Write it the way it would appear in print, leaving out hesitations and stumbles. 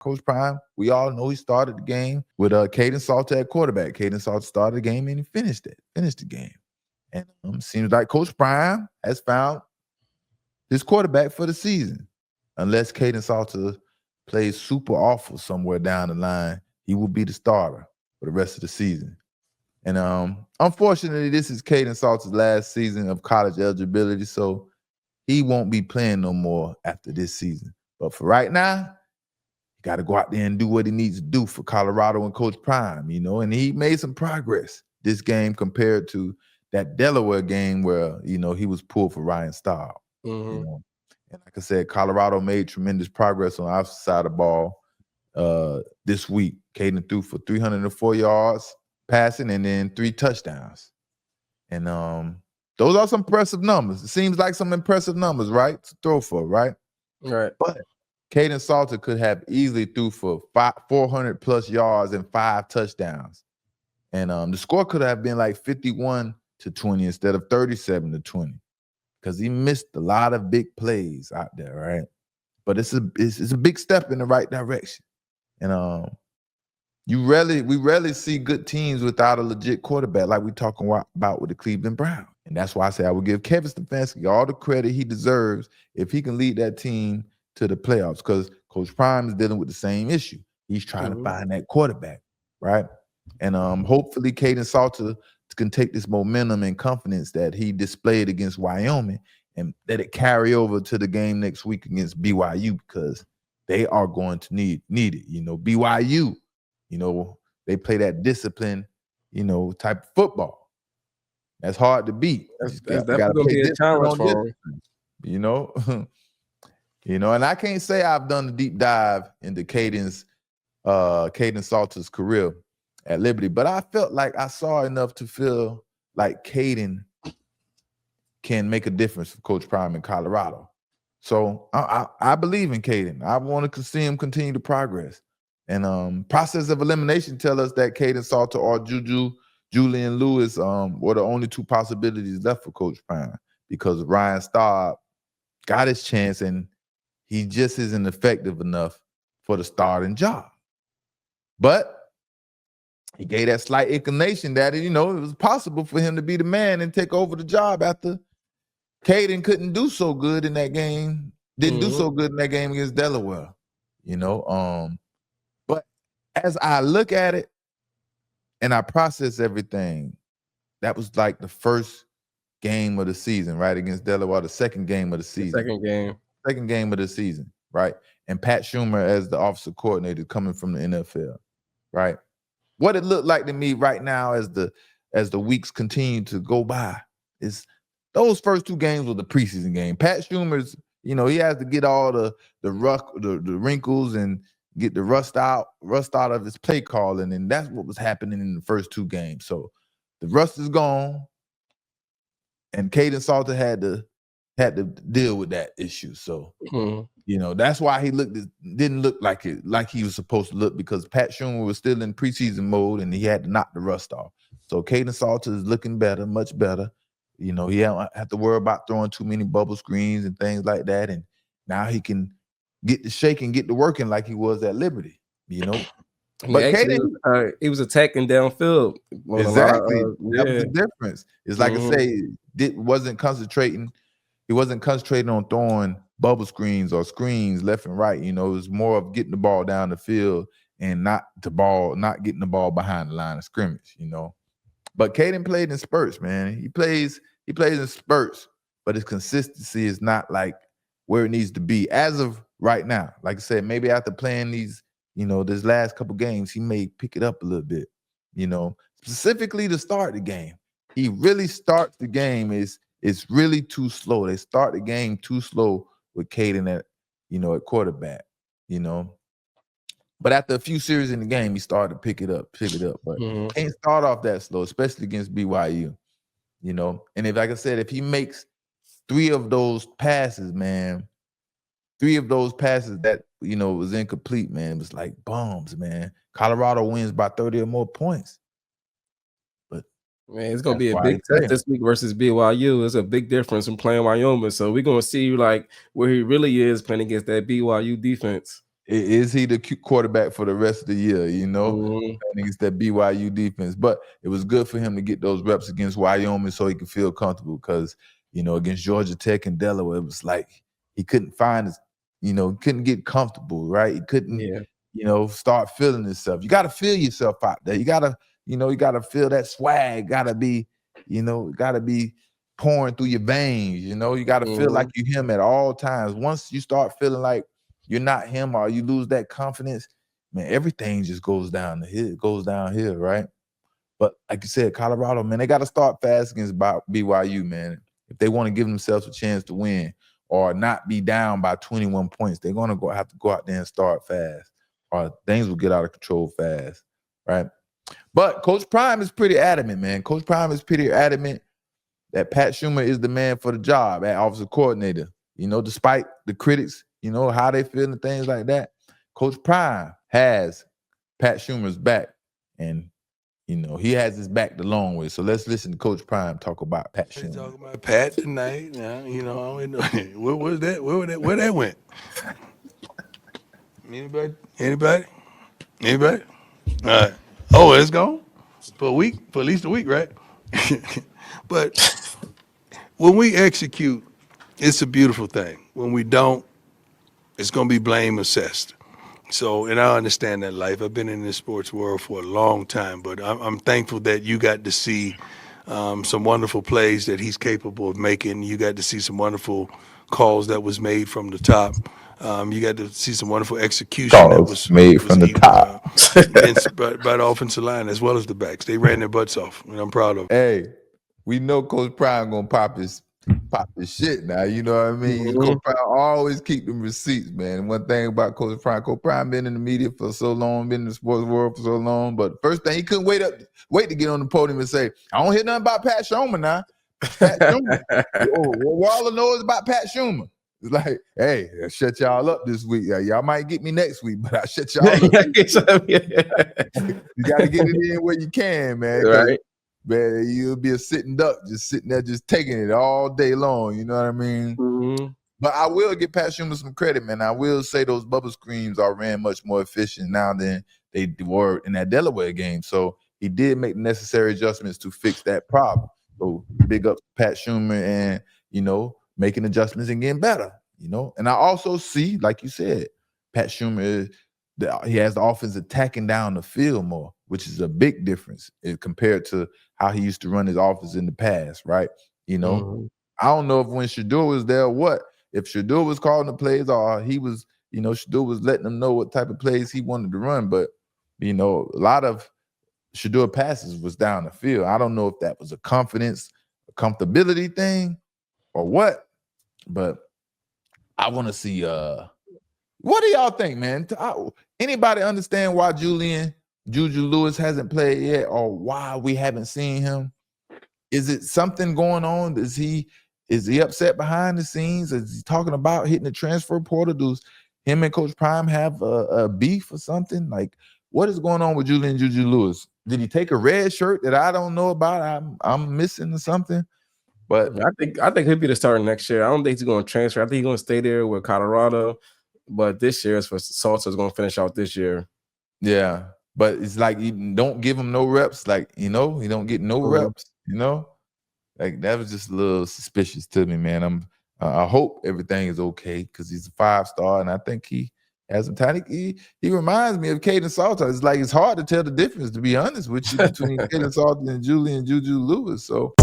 Coach Prime, we all know he started the game with Kaden Salter at quarterback. Kaden Salter started the game and he finished the game. And seems like Coach Prime has found his quarterback for the season. Unless Kaden Salter plays super awful somewhere down the line, he will be the starter for the rest of the season. And unfortunately, this is Kaden Salter's last season of college eligibility, so he won't be playing no more after this season. But for right now, you got to go out there and do what he needs to do for Colorado and Coach Prime, and he made some progress this game compared to that Delaware game where, he was pulled for Ryan Staub. And like I said, Colorado made tremendous progress on the opposite side of the ball this week. Kaden threw for 304 yards passing and then 3 touchdowns. And those are some impressive numbers. It seems like some impressive numbers, right, to throw for, right? Right. But Kaden Salter could have easily threw for 400-plus yards and 5 touchdowns. And the score could have been like 51-20 instead of 37-20 because he missed a lot of big plays out there, right? But it's a big step in the right direction. And we rarely see good teams without a legit quarterback like we talking about with the Cleveland Browns. And that's why I say I would give Kevin Stefanski all the credit he deserves if he can lead that team to the playoffs, because Coach Prime is dealing with the same issue. He's trying to find that quarterback, right? And hopefully Kaden Salter can take this momentum and confidence that he displayed against Wyoming and let it carry over to the game next week against BYU, because they are going to need it. BYU, they play that discipline, type of football. That's hard to beat. That's definitely going to be a challenge for him. And I can't say I've done a deep dive into Kaden Salter's career at Liberty, but I felt like I saw enough to feel like Kaden can make a difference for Coach Prime in Colorado. So I believe in Kaden. I want to see him continue to progress. And process of elimination tell us that Kaden Salter or Julian Lewis were the only 2 possibilities left for Coach Prime, because Ryan Staub got his chance and he just isn't effective enough for the starting job. But he gave that slight inclination that, it was possible for him to be the man and take over the job after Kaden couldn't do so good in that game, didn't do so good in that game against Delaware, But as I look at it and I process everything, that was like the first game of the season, right, against Delaware, the second game of the season. Second game of the season, right? And Pat Shumur as the offensive coordinator coming from the NFL, right? What it looked like to me right now as the weeks continue to go by is those first 2 games were the preseason game. Pat Shumur's, he has to get all the wrinkles and get the rust out of his play calling, and that's what was happening in the first 2 games. So the rust is gone, and Kaden Salter had to deal with that issue. So that's why he didn't look like he was supposed to look, because Pat Shumur was still in preseason mode and he had to knock the rust off. So Kaden Salter is looking better, much better. He don't have to worry about throwing too many bubble screens and things like that. And now he can get the shake and get to working like he was at Liberty, But actually, he was attacking downfield. Exactly. That was the difference. It's like I say, he wasn't concentrating on throwing bubble screens or screens left and right. It was more of getting the ball down the field and not getting the ball behind the line of scrimmage, But Kaden played in spurts, man. He plays in spurts, but his consistency is not like where it needs to be as of right now. Like I said, maybe after playing these, this last couple games, he may pick it up a little bit, specifically to start the game. He really starts the game it's really too slow. They start the game too slow with Kaden at quarterback, But after a few series in the game, he started to pick it up. But can't start off that slow, especially against BYU, And if, like I said, if he makes 3 of those passes, man, 3 of those passes that, was incomplete, man, it was like bombs, man. Colorado wins by 30 or more points. Man, it's gonna be a big test this week versus BYU. It's a big difference from playing Wyoming. So we're gonna see like where he really is playing against that BYU defense. Is he the quarterback for the rest of the year? You know, against that BYU defense. But it was good for him to get those reps against Wyoming so he could feel comfortable. Because against Georgia Tech and Delaware, it was like he couldn't find his, couldn't get comfortable, right? He couldn't, start feeling himself. You got to feel yourself out there. You gotta feel that swag. Gotta be pouring through your veins. You got to feel like you're him at all times. Once you start feeling like you're not him or you lose that confidence, man, everything just goes downhill. It goes downhill, right? But like you said, Colorado, man, they got to start fast against BYU, man. If they want to give themselves a chance to win or not be down by 21 points, they're going to have to go out there and start fast or things will get out of control fast, right? But Coach Prime is pretty adamant, man. Coach Prime is pretty adamant that Pat Shumur is the man for the job at offensive coordinator. Despite the critics, how they feel and things like that. Coach Prime has Pat Shumur's back, and he has his back the long way. So let's listen to Coach Prime talk about Pat Shumur. Talk about Pat tonight. Now, where was that? Where that went? Anybody? All right. Oh, it's gone for a week, for at least a week, right? But when we execute, it's a beautiful thing. When we don't, it's going to be blame assessed. So, and I understand that life. I've been in the sports world for a long time, but I'm thankful that you got to see some wonderful plays that he's capable of making. You got to see some wonderful calls that was made from the top. You got to see some wonderful execution that was made from the top by the offensive line as well as the backs. They ran their butts off, and I'm proud of them. Hey, we know Coach Prime gonna pop his shit now. You know what I mean? Coach Prime always keep them receipts, man. And one thing about Coach Prime been in the media for so long, been in the sports world for so long. But first thing, he couldn't wait to get on the podium and say, "I don't hear nothing about Pat Shumur now." Pat Shumur. All I know is about Pat Shumur. It's like, hey, I shut y'all up this week. Y'all might get me next week, but I shut y'all up. You got to get it in where you can, man. Right. Man, you'll be a sitting duck, just sitting there, just taking it all day long. You know what I mean? But I will give Pat Shumur some credit, man. I will say those bubble screens are ran much more efficient now than they were in that Delaware game. So he did make the necessary adjustments to fix that problem. So big up Pat Shumur and, making adjustments and getting better, And I also see, like you said, Pat Shumur he has the offense attacking down the field more, which is a big difference compared to how he used to run his offense in the past, right? I don't know if when Shedeur was there, if Shedeur was calling the plays or he was, Shedeur was letting them know what type of plays he wanted to run. But, a lot of Shedeur passes was down the field. I don't know if that was a comfortability thing or what, but I want to see what do y'all think, man? Anybody understand why Julian Lewis hasn't played yet or why we haven't seen him? Is it something going on? Is he upset behind the scenes? Is he talking about hitting the transfer portal? Does him and Coach Prime have a beef or something? Like, what is going on with Julian Lewis? Did he take a red shirt that I don't know about? I'm missing or something? But I think he'll be the starter next year. I don't think he's going to transfer. I think he's going to stay there with Colorado. But this year is for Salter's going to finish out this year. Yeah, but it's like you don't give him no reps. Like, he don't get no reps, Like, that was just a little suspicious to me, man. I hope everything is okay because he's a 5-star, and I think he has some talent. He reminds me of Kaden Salter. It's like it's hard to tell the difference, to be honest with you, between Kaden Salter and Julian Lewis. So